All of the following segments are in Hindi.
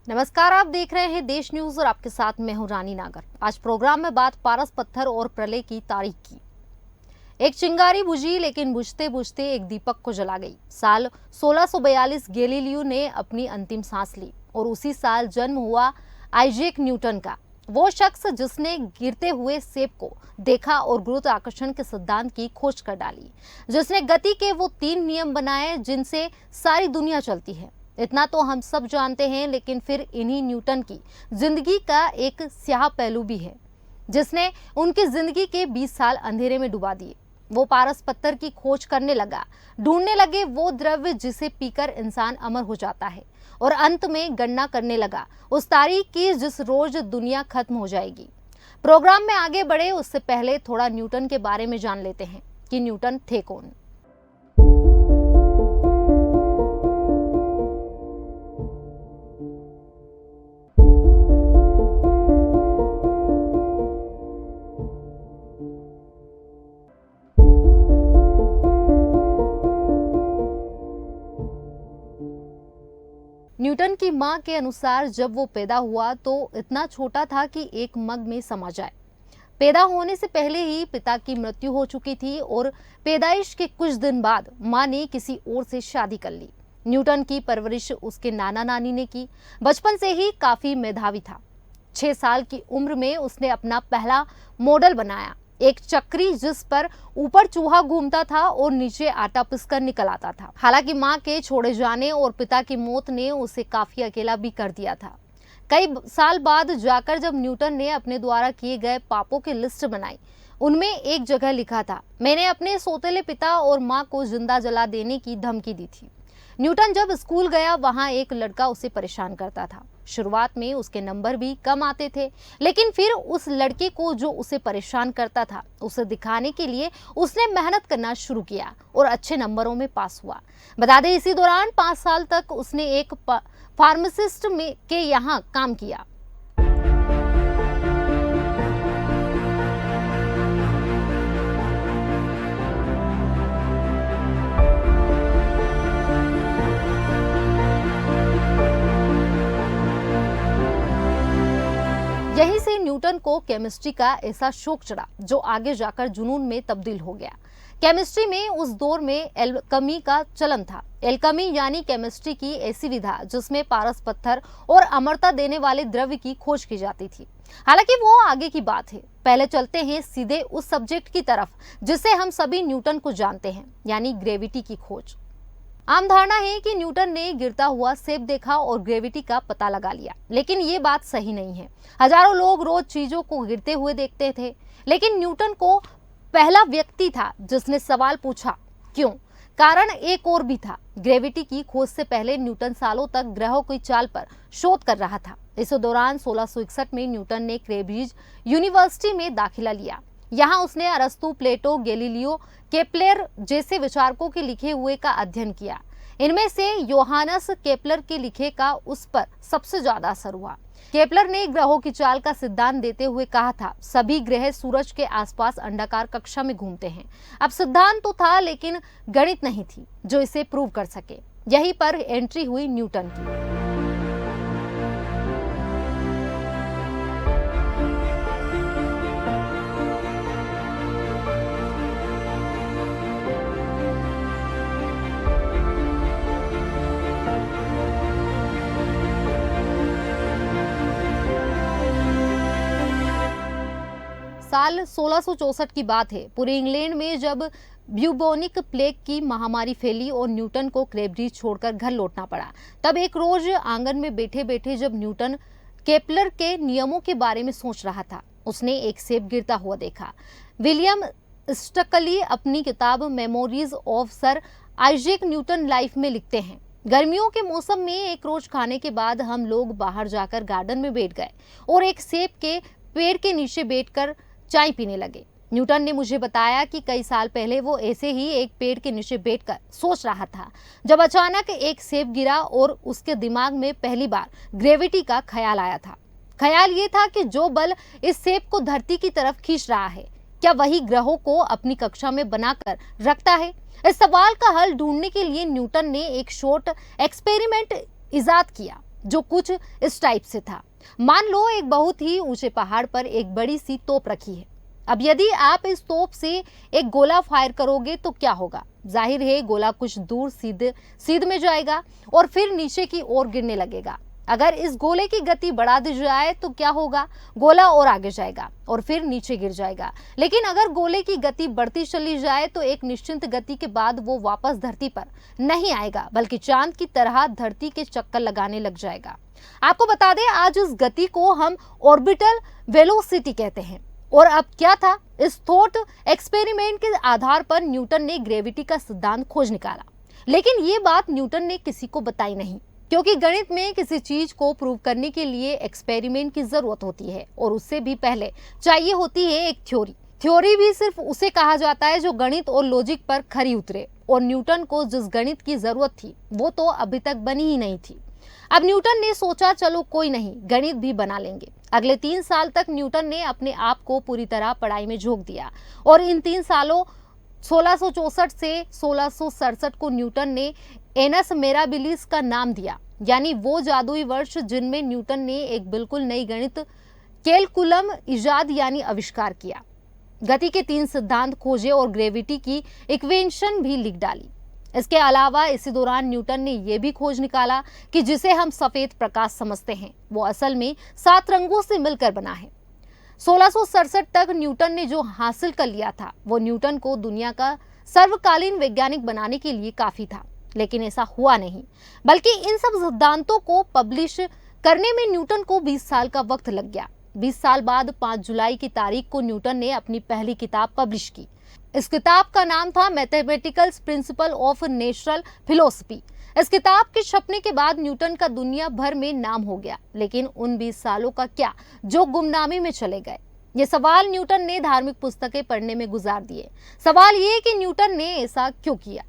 नमस्कार, आप देख रहे हैं देश न्यूज और आपके साथ मैं हूं रानी नागर। आज प्रोग्राम में बात पारस पत्थर और प्रलय की तारीख की। एक चिंगारी बुझी, लेकिन बुझते बुझते एक दीपक को जला गई। साल 1642 गैलीलियो ने अपनी अंतिम सांस ली और उसी साल जन्म हुआ आइजैक न्यूटन का, वो शख्स जिसने गिरते हुए सेब को देखा और गुरुत्वाकर्षण के सिद्धांत की खोज कर डाली, जिसने गति के वो 3 नियम बनाए जिनसे सारी दुनिया चलती है। इतना तो हम सब जानते हैं, लेकिन फिर इन्हीं न्यूटन की जिंदगी का एक स्याह पहलू भी है जिसने उनकी जिंदगी के 20 साल अंधेरे में डुबा दिए। वो पारस पत्थर की खोज करने लगा, ढूंढने लगे वो द्रव्य जिसे पीकर इंसान अमर हो जाता है, और अंत में गणना करने लगा उस तारीख की जिस रोज दुनिया खत्म हो जाएगी। प्रोग्राम में आगे बढ़े उससे पहले थोड़ा न्यूटन के बारे में जान लेते हैं कि न्यूटन थे कौन। न्यूटन की मां के अनुसार जब वो पैदा हुआ तो इतना छोटा था कि एक मग में समा जाए। पैदा होने से पहले ही पिता की मृत्यु हो चुकी थी और पैदाइश के कुछ दिन बाद मां ने किसी और से शादी कर ली। न्यूटन की परवरिश उसके नाना नानी ने की। बचपन से ही काफी मेधावी था। 6 साल की उम्र में उसने अपना पहला मॉडल बनाया, एक चक्री जिस पर ऊपर चूहा घूमता था और नीचे आटा पिसकर निकल आता था। हालांकि मां के छोड़े जाने और पिता की मौत ने उसे काफी अकेला भी कर दिया था। कई साल बाद जाकर जब न्यूटन ने अपने द्वारा किए गए पापों की लिस्ट बनाई, उनमें एक जगह लिखा था, मैंने अपने सौतेले पिता और मां को जिंदा जला देने की धमकी दी थी। न्यूटन जब स्कूल गया, वहां एक लड़का उसे परेशान करता था। शुरुआत में उसके नंबर भी कम आते थे, लेकिन फिर उस लड़के को जो उसे परेशान करता था उसे दिखाने के लिए उसने मेहनत करना शुरू किया और अच्छे नंबरों में पास हुआ। बता दें, इसी दौरान 5 साल तक उसने एक फार्मासिस्ट में के यहाँ काम किया। यहीं से न्यूटन को केमिस्ट्री का ऐसा शौक चढ़ा जो आगे जाकर जुनून में तब्दील हो गया। केमिस्ट्री में उस दौर में एल्केमी का चलन था। एल्केमी यानी केमिस्ट्री की ऐसी विधा जिसमें पारस पत्थर और अमरता देने वाले द्रव्य की खोज की जाती थी। हालांकि वो आगे की बात है। पहले चलते हैं सीधे उस सब्जेक्ट की तरफ जिसे हम सभी न्यूटन को जानते हैं, यानी ग्रेविटी की खोज। आम धारणा है कि न्यूटन ने गिरता हुआ सेब देखा और ग्रेविटी का पता लगा लिया, लेकिन ये बात सही नहीं है। हजारों लोग रोज चीजों को गिरते हुए देखते थे, लेकिन न्यूटन को पहला व्यक्ति था जिसने सवाल पूछा, क्यों? कारण एक और भी था। ग्रेविटी की खोज से पहले न्यूटन सालों तक ग्रहों की चाल पर शोध कर रहा था। इस दौरान 1661 में न्यूटन ने कैम्ब्रिज यूनिवर्सिटी में दाखिला लिया। यहाँ उसने अरस्तु, प्लेटो, गैलीलियो, केपलर जैसे विचारकों के लिखे हुए का अध्ययन किया। इनमें से योहानस केपलर के लिखे का उस पर सबसे ज्यादा असर हुआ। केपलर ने ग्रहों की चाल का सिद्धांत देते हुए कहा था, सभी ग्रह सूरज के आसपास अंडाकार कक्षा में घूमते हैं। अब सिद्धांत तो था, लेकिन गणित नहीं थी जो इसे प्रूव कर सके। यहीं पर एंट्री हुई न्यूटन की। साल 1664 की बात है। पूरे इंग्लैंड में जब ब्यूबोनिक प्लेग की महामारी फैली और न्यूटन को कैम्ब्रिज छोड़कर घर लौटना पड़ा, तब एक रोज आंगन में बैठे बैठे जब न्यूटन केपलर के नियमों के बारे में सोच रहा था, उसने एक सेब गिरता हुआ देखा। विलियम स्टकली अपनी किताब memories of sir Isaac Newton life में लिखते हैं, गर्मियों के मौसम में एक रोज खाने के बाद हम लोग बाहर जाकर गार्डन में बैठ गए और एक सेब के पेड़ के नीचे बैठकर चाय पीने लगे। न्यूटन ने मुझे बताया कि कई साल पहले वो ऐसे ही एक पेड़ के नीचे बैठकर सोच रहा था जब अचानक एक सेब गिरा और उसके दिमाग में पहली बार ग्रेविटी का ख्याल आया था। ख्याल ये था कि जो बल इस सेब को धरती की तरफ खींच रहा है, क्या वही ग्रहों को अपनी कक्षा में बनाकर रखता है? इस सवाल का हल ढूंढने के लिए न्यूटन ने एक शॉर्ट एक्सपेरिमेंट इजाद किया। जो कुछ इस टाइप से था। मान लो एक बहुत ही ऊंचे पहाड़ पर एक बड़ी सी तोप रखी है। अब यदि आप इस तोप से एक गोला फायर करोगे तो क्या होगा? जाहिर है गोला कुछ दूर सीध में जाएगा और फिर नीचे की ओर गिरने लगेगा। अगर इस गोले की गति बढ़ा दी जाए तो क्या होगा? गोला और आगे जाएगा और फिर नीचे गिर जाएगा। लेकिन अगर गोले की गति बढ़ती चली जाए तो एक निश्चित गति के बाद वो वापस धरती पर नहीं आएगा, बल्कि चांद की तरह धरती के चक्कर लगाने लग जाएगा। आपको बता दें, आज इस गति को हम ऑर्बिटल वेलोसिटी कहते हैं। और अब क्या था? इस थॉट एक्सपेरिमेंट के आधार पर न्यूटन ने ग्रेविटी का सिद्धांत खोज निकाला। लेकिन ये बात न्यूटन ने किसी को बताई नहीं, क्योंकि गणित में किसी चीज को प्रूव करने के लिए एक्सपेरिमेंट की जरूरत होती है और उससे भी पहले चाहिए होती है एक थ्योरी। थ्योरी भी सिर्फ उसे कहा जाता है जो गणित और लॉजिक पर खरी उतरे, और न्यूटन को जिस गणित की जरूरत थी वो तो अभी तक बनी ही नहीं थी। अब न्यूटन ने सोचा, चलो कोई नहीं, गणित भी बना लेंगे। अगले 3 साल तक न्यूटन ने अपने आप को पूरी तरह पढ़ाई में झोंक दिया और इन 3 सालों 1664 से 1667 को न्यूटन ने एनस मिराबिलिस का नाम दिया, यानी वो जादुई वर्ष जिनमें न्यूटन ने एक बिल्कुल नई गणित कैलकुलम इजाद यानी आविष्कार किया, गति के 3 सिद्धांत खोजे और ग्रेविटी की इक्वेशन भी लिख डाली। इसके अलावा इसी दौरान न्यूटन ने यह भी खोज निकाला कि जिसे हम सफेद प्रकाश समझते हैं वो असल में 7 रंगों से मिलकर बना है। 1667 तक न्यूटन ने जो हासिल कर लिया था वो न्यूटन को दुनिया का सर्वकालीन वैज्ञानिक बनाने के लिए काफी था। लेकिन ऐसा हुआ नहीं, बल्कि इन सब सिद्धांतों को पब्लिश करने में न्यूटन को 20 साल का वक्त लग गया। 20 साल बाद 5 जुलाई की तारीख को न्यूटन ने अपनी पहली किताब पब्लिश की। इस किताब का नाम था mathematical principle of natural philosophy. इस किताब के छपने के बाद न्यूटन का दुनिया भर में नाम हो गया। लेकिन उन 20 सालों का क्या जो गुमनामी में चले गए? ये सवाल न्यूटन ने धार्मिक पुस्तकें पढ़ने में गुजार दिए। सवाल ये कि न्यूटन ने ऐसा क्यों किया?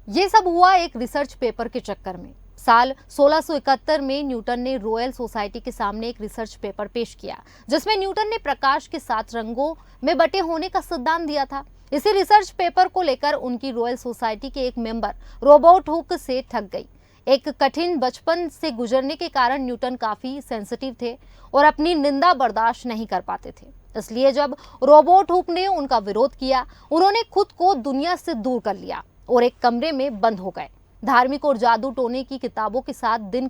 ये सब हुआ एक रिसर्च पेपर के चक्कर में। साल 1671 में न्यूटन ने रॉयल सोसाइटी के सामने एक रिसर्च पेपर पेश किया, जिसमें न्यूटन ने प्रकाश के 7 रंगों में बटे होने का सिद्धांत दिया था। इसी रिसर्च पेपर को लेकर उनकी रॉयल सोसाइटी के एक मेंबर रॉबर्ट हुक से ठग गई। एक कठिन बचपन से गुजरने के कारण न्यूटन काफी सेंसिटिव थे और अपनी निंदा बर्दाश्त नहीं कर पाते थे। इसलिए जब रॉबर्ट हुक ने उनका विरोध किया, उन्होंने खुद को दुनिया से दूर कर लिया और एक कमरे में बंद हो गए। धार्मिक और जादू टोने की किताबों के साथ दिन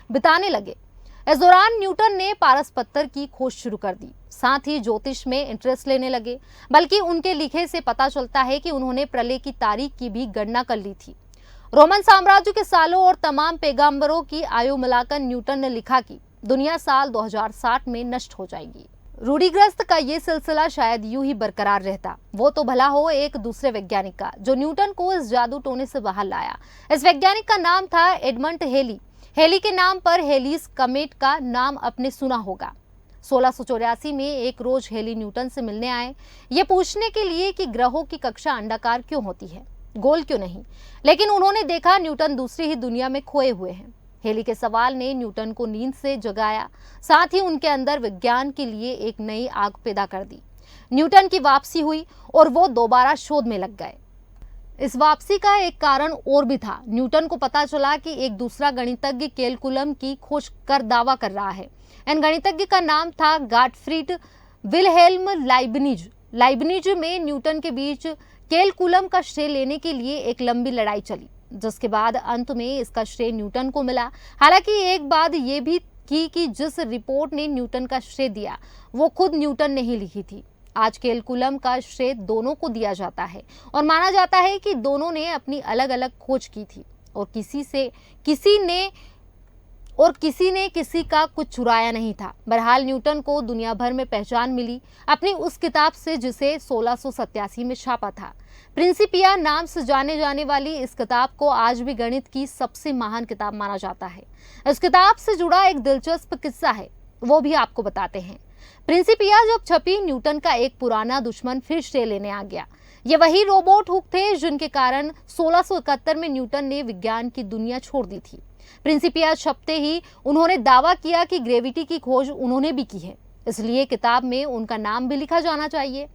बिताने लगे। इस दौरान न्यूटन ने पारस पत्थर की खोज शुरू कर दी, साथ ही ज्योतिष में इंटरेस्ट लेने लगे। बल्कि उनके लिखे से पता चलता है कि उन्होंने प्रलय की तारीख की भी गणना कर ली थी। रोमन साम्राज्य के सालों और तमाम पैगंबरों की आयु मिलाकर न्यूटन ने लिखा कि दुनिया साल 2060 में नष्ट हो जाएगी। रूढ़िग्रस्त का ये सिलसिला शायद यूं ही बरकरार रहता। वो तो भला हो एक दूसरे वैज्ञानिक का जो न्यूटन को इस जादू टोने से बाहर लाया। इस वैज्ञानिक का नाम था एडमंड हेली। हेली के नाम पर हेलीज कमेट का नाम आपने सुना होगा। 1684 में एक रोज हेली न्यूटन से मिलने आए, ये पूछने के लिए कि ग्रहों की कक्षा अंडाकार क्यों होती है, गोल क्यों नहीं। लेकिन उन्होंने देखा न्यूटन दूसरी ही दुनिया में खोए हुए हैं। हेली के सवाल ने न्यूटन को नींद से जगाया, साथ ही उनके अंदर विज्ञान के लिए एक नई आग पैदा कर दी। न्यूटन की वापसी हुई और वो दोबारा शोध में लग गए। इस वापसी का एक कारण और भी था। न्यूटन को पता चला कि एक दूसरा गणितज्ञ कैलकुलम की खोज कर दावा कर रहा है। इन गणितज्ञ का नाम था गॉटफ्रीड विल्हेल्म लाइबनिज। लाइबनिज में न्यूटन के बीच कैलकुलम का श्रेय लेने के लिए एक लंबी लड़ाई चली, जिसके बाद अंत में इसका श्रेय न्यूटन को मिला। हालांकि एक बात यह भी थी कि जिस रिपोर्ट ने न्यूटन का श्रेय दिया वो खुद न्यूटन ने ही लिखी थी। आज कैलकुलम का श्रेय दोनों को दिया जाता है और माना जाता है कि दोनों ने अपनी अलग अलग खोज की थी और किसी ने किसी का कुछ चुराया नहीं था। बहरहाल न्यूटन को दुनिया भर में पहचान मिली अपनी उस किताब से जिसे 1687 में छापा था। प्रिंसिपिया नाम से जाने जाने वाली इस किताब को आज भी गणित की सबसे महान किताब माना जाता है। इस किताब से जुड़ा एक दिलचस्प किस्सा है, वो भी आपको बताते हैं। प्रिंसिपिया जब छपी, न्यूटन का एक पुराना दुश्मन फिर श्रेय लेने आ गया। ये वही रॉबर्ट हुक थे जिनके कारण 1671 में न्यूटन ने विज्ञान की दुनिया छोड़ दी थी। प्रिंसिपिया छपते ही उन्होंने दावा किया कि ग्रेविटी की खोज उन्होंने भी की है, इसलिए किताब में उनका नाम भी लिखा जाना चाहिए।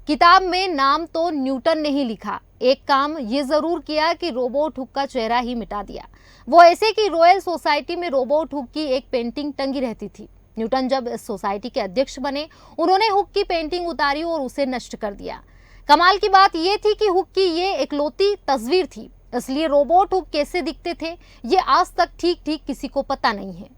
किताब में नाम तो न्यूटन ने ही लिखा, एक काम ये जरूर किया कि रोबोट हुक का चेहरा ही मिटा दिया। वो ऐसे कि रॉयल सोसाइटी में रोबोट हुक की एक पेंटिंग टंगी रहती थी। न्यूटन जब इस सोसाइटी के अध्यक्ष बने, उन्होंने हुक की पेंटिंग उतारी और उसे नष्ट कर दिया। कमाल की बात यह थी कि हुक की ये इकलौती तस्वीर थी, इसलिए रोबोट हुक कैसे दिखते थे ये आज तक ठीक ठीक किसी को पता नहीं है।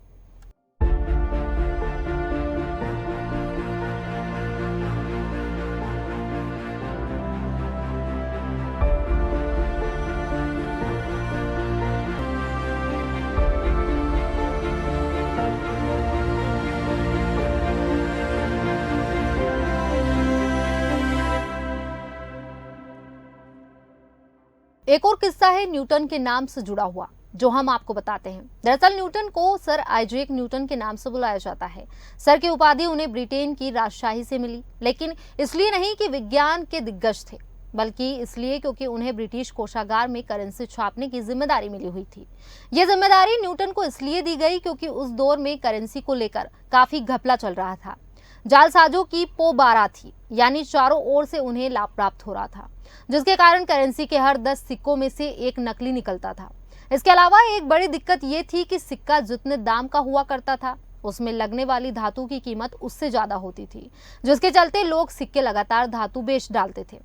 एक और किस्सा है न्यूटन के नाम से जुड़ा हुआ, जो हम आपको बताते हैं। दरअसल न्यूटन को सर आइजैक न्यूटन के नाम से बुलाया जाता है। सर की उपाधि उन्हें ब्रिटेन की राजशाही से मिली, लेकिन इसलिए नहीं कि विज्ञान के दिग्गज थे, बल्कि इसलिए क्योंकि उन्हें ब्रिटिश कोषागार में करेंसी छापने की जिम्मेदारी मिली हुई थी। यह जिम्मेदारी न्यूटन को इसलिए दी गई क्योंकि उस दौर में करेंसी को लेकर काफी घपला चल रहा था। जालसाजों की पोबारा थी, यानी चारों ओर से उन्हें लाभ प्राप्त हो रहा था, जिसके कारण करेंसी के हर 10 सिक्कों में से एक नकली निकलता था। इसके अलावा एक बड़ी दिक्कत ये थी कि सिक्का जितने दाम का हुआ करता था, उसमें लगने वाली धातु की कीमत उससे ज्यादा होती थी, जिसके चलते लोग सिक्के लगातार धातु बेच डालते थे।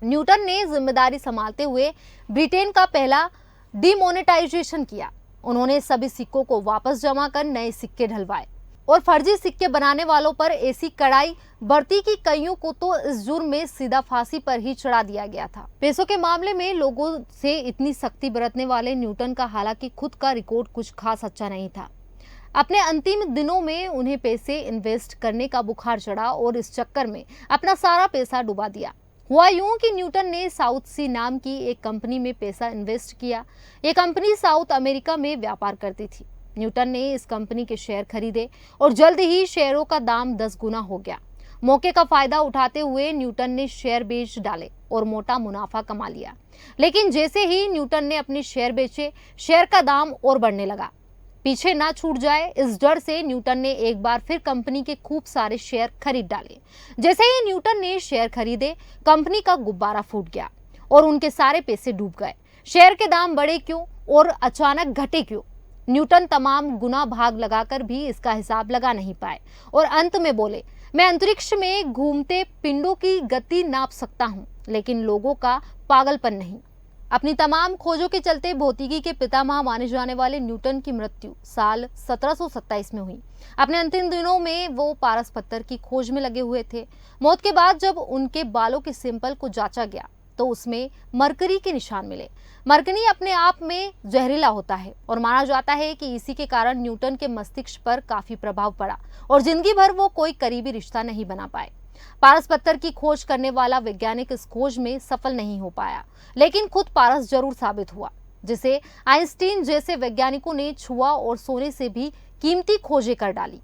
न्यूटन ने जिम्मेदारी संभालते हुए ब्रिटेन का पहला डिमोनेटाइजेशन किया। उन्होंने सभी सिक्कों को वापस जमा कर नए सिक्के ढलवाए और फर्जी सिक्के बनाने वालों पर ऐसी कड़ाई बरती कि कईयों को तो इस जुर्म में सीधा फांसी पर ही चढ़ा दिया गया था। पैसों के मामले में लोगों से इतनी सख्ती बरतने वाले न्यूटन का हालांकि खुद का रिकॉर्ड कुछ खास अच्छा नहीं था। अपने अंतिम दिनों में उन्हें पैसे इन्वेस्ट करने का बुखार चढ़ा और इस चक्कर में अपना सारा पैसा डुबा दिया। हुआ यूं कि न्यूटन ने साउथ सी नाम की एक कंपनी में पैसा इन्वेस्ट किया। ये कंपनी साउथ अमेरिका में व्यापार करती थी। न्यूटन ने इस कंपनी के शेयर खरीदे और जल्द ही शेयरों का दाम 10 गुना हो गया। मौके का फायदा उठाते हुए न्यूटन ने शेयर बेच डाले और मोटा मुनाफा कमा लिया। लेकिन जैसे ही न्यूटन ने अपने शेयर बेचे, शेयर का दाम और बढ़ने लगा। पीछे ना छूट जाए इस डर से न्यूटन ने एक बार फिर कंपनी के खूब सारे शेयर खरीद डाले। जैसे ही न्यूटन ने शेयर खरीदे, कंपनी का गुब्बारा फूट गया और उनके सारे पैसे डूब गए। शेयर के दाम बढ़े क्यों और अचानक घटे क्यों? न्यूटन तमाम गुना भाग लगाकर भी इसका हिसाब लगा नहीं पाए और अंत में बोले, मैं अंतरिक्ष में घूमते पिंडों की गति नाप सकता हूं, लेकिन लोगों का पागलपन नहीं। अपनी तमाम खोजों के चलते भौतिकी के पितामह माने जाने वाले न्यूटन की मृत्यु साल 1727 में हुई। अपने अंतिम दिनों में वो पारस पत्थर की खोज में लगे हुए थे। मौत के बाद जब उनके बालों के सैंपल को जांचा गया तो उसमें मरकरी के निशान मिले। मरकरी अपने आप में जहरीला होता है और माना जाता है कि इसी के कारण न्यूटन के मस्तिष्क पर काफी प्रभाव पड़ा और जिंदगी भर वो कोई करीबी रिश्ता नहीं बना पाए। पारस पत्थर की खोज करने वाला वैज्ञानिक इस खोज में सफल नहीं हो पाया, लेकिन खुद पारस जरूर साबित हुआ, जिसे आइंस्टीन जैसे वैज्ञानिकों ने छुआ और सोने से भी कीमती खोजें कर डाली।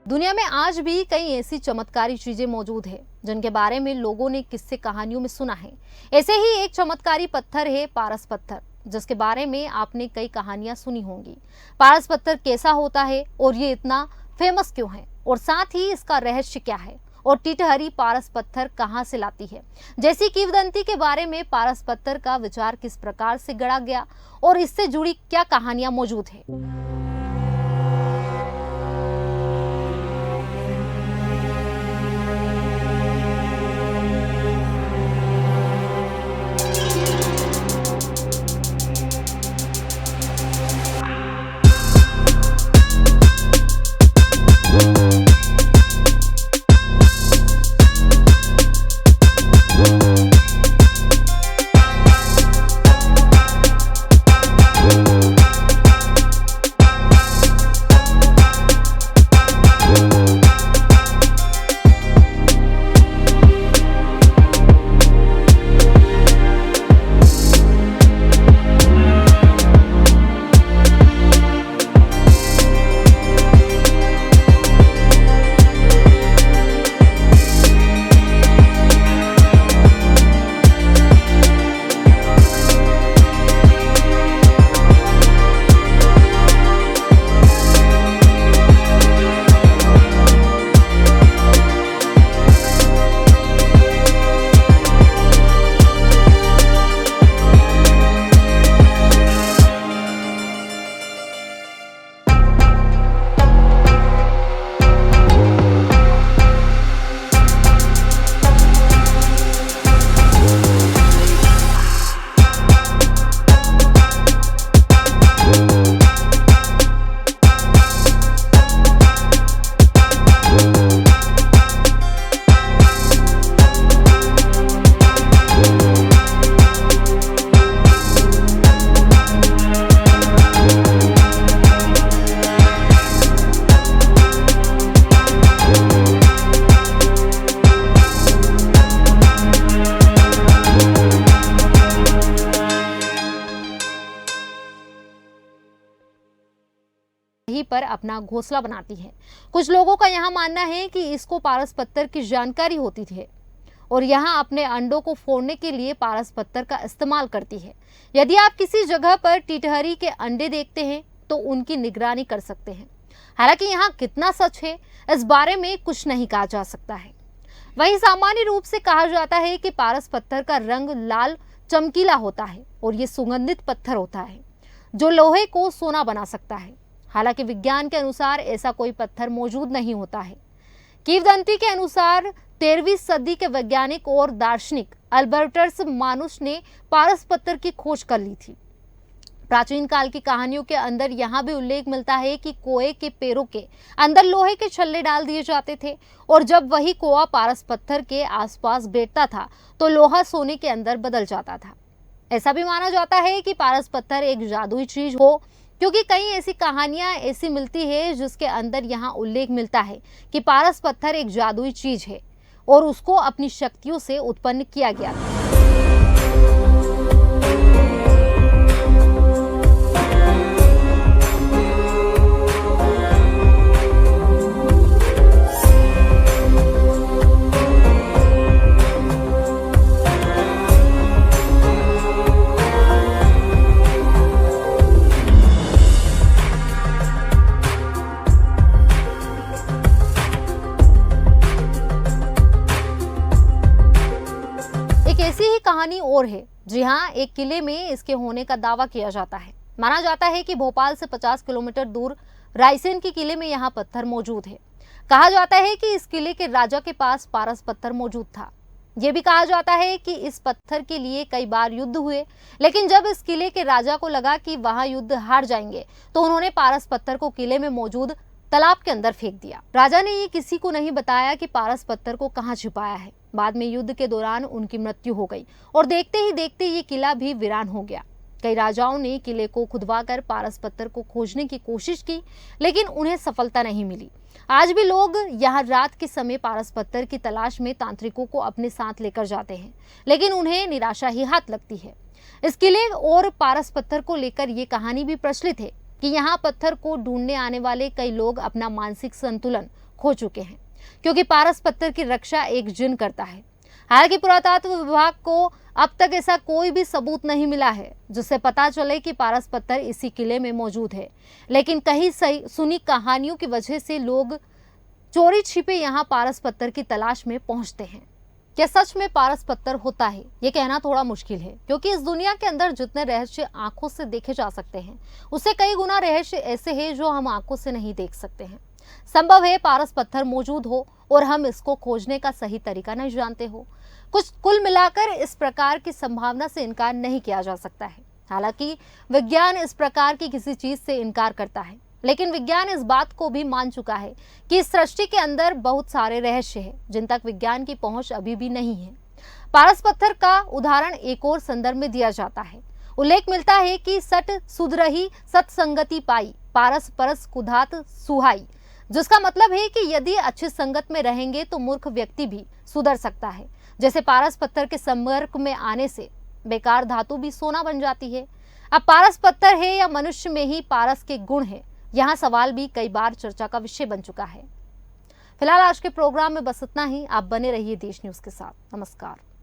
दुनिया में आज भी कई ऐसी चमत्कारी चीजें मौजूद है जिनके बारे में लोगों ने किस्से कहानियों में सुना है। ऐसे ही एक चमत्कारी पत्थर है पारस पत्थर, जिसके बारे में आपने कई कहानियां सुनी होंगी। पारस पत्थर कैसा होता है और ये इतना फेमस क्यों है, और साथ ही इसका रहस्य क्या है, और टिटहरी पारस पत्थर कहां से लाती है, जैसी किंवदंती के बारे में पारस पत्थर का विचार किस प्रकार से गढ़ा गया और इससे जुड़ी क्या कहानियां मौजूद है। पर अपना घोंसला बनाती है। कुछ लोगों का यहाँ मानना है कि इसको पारस पत्थर की जानकारी होती थी और यहाँ अपने अंडों को फोड़ने के लिए पारस पत्थर का इस्तेमाल करती है। यदि आप किसी जगह पर टिटहरी के अंडे देखते हैं तो उनकी निगरानी कर सकते हैं। हालांकि यहाँ कितना सच है इस बारे में कुछ नहीं कहा जा सकता है। वहीं सामान्य रूप से कहा जाता है कि पारस पत्थर का रंग लाल चमकीला होता है और ये सुगंधित पत्थर होता है जो लोहे को सोना बना सकता है। हालांकि विज्ञान के अनुसार ऐसा कोई पत्थर मौजूद नहीं होता है। किंवदंती के अनुसार 13वीं सदी के वैज्ञानिक और दार्शनिक अल्बर्टस मानुस ने पारस पत्थर की खोज कर ली थी। प्राचीन काल की कहानियों के अंदर यहाँ भी उल्लेख मिलता है कि कोए के पैरों के अंदर लोहे के छल्ले डाल दिए जाते थे और जब वही कोआ पारस पत्थर के आसपास बैठता था तो लोहा सोने के अंदर बदल जाता था। ऐसा भी माना जाता है कि पारस पत्थर एक जादुई चीज हो, क्योंकि कई ऐसी कहानियां ऐसी मिलती है जिसके अंदर यहाँ उल्लेख मिलता है कि पारस पत्थर एक जादुई चीज है और उसको अपनी शक्तियों से उत्पन्न किया गया था। ऐसी ही कहानी और है। जी हाँ, एक किले में इसके होने का दावा किया जाता है। माना जाता है कि भोपाल से 50 किलोमीटर दूर रायसेन के किले में यहाँ पत्थर मौजूद है। कहा जाता है कि इस किले के राजा के पास पारस पत्थर मौजूद था। यह भी कहा जाता है कि इस पत्थर के लिए कई बार युद्ध हुए, लेकिन जब इस किले के राजा को लगा कि वहां युद्ध हार जाएंगे तो उन्होंने पारस पत्थर को किले में मौजूद तालाब के अंदर फेंक दिया। राजा ने ये किसी को नहीं बताया कि पारस पत्थर को कहाँ छिपाया है। बाद में युद्ध के दौरान उनकी मृत्यु हो गई और देखते ही देखते ये किला भी वीरान हो गया। कई राजाओं ने किले को खुदवाकर पारस पत्थर को खोजने की कोशिश की, लेकिन उन्हें सफलता नहीं मिली। आज भी लोग यहाँ रात के समय पारस पत्थर की तलाश में तांत्रिकों को अपने साथ लेकर जाते हैं, लेकिन उन्हें निराशा ही हाथ लगती है। इस किले और पारस पत्थर को लेकर ये कहानी भी प्रचलित है कि यहाँ पत्थर को ढूंढने आने वाले कई लोग अपना मानसिक संतुलन खो चुके हैं, क्योंकि पारस पत्थर की रक्षा एक जिन करता है। हालांकि पुरातत्व विभाग को अब तक ऐसा कोई भी सबूत नहीं मिला है जिससे पता चले कि पारस पत्थर इसी किले में मौजूद है, लेकिन कई सुनी कहानियों की वजह से लोग चोरी छिपे यहाँ पारस पत्थर की तलाश में पहुंचते हैं। क्या सच में पारस पत्थर होता है, ये कहना थोड़ा मुश्किल है, क्योंकि इस दुनिया के अंदर जितने रहस्य आंखों से देखे जा सकते हैं उससे कई गुना रहस्य ऐसे हैं जो हम आंखों से नहीं देख सकते हैं। संभव है पारस पत्थर मौजूद हो और हम इसको खोजने का सही तरीका नहीं जानते हो। कुल मिलाकर इस प्रकार की संभावना से इनकार नहीं किया जा सकता है। हालांकि विज्ञान इस प्रकार की किसी चीज से इनकार करता है, लेकिन विज्ञान इस बात को भी मान चुका है कि इस सृष्टि के अंदर बहुत सारे रहस्य हैं जिन तक विज्ञान की पहुंच अभी भी नहीं है। पारस पत्थर का उदाहरण एक और संदर्भ में दिया जाता है। उल्लेख मिलता है कि सट सुधरही सत्संगति पाई, पारस परस कुधात सुहाई, जिसका मतलब है कि यदि अच्छी संगत में रहेंगे तो मूर्ख व्यक्ति भी सुधर सकता है। जैसे पारस पत्थर के संपर्क में आने से बेकार धातु भी सोना बन जाती है। अब पारस पत्थर है या मनुष्य में ही पारस के गुण है, यहाँ सवाल भी कई बार चर्चा का विषय बन चुका है। फिलहाल आज के प्रोग्राम में बस इतना ही। आप बने रहिए देश न्यूज के साथ। नमस्कार।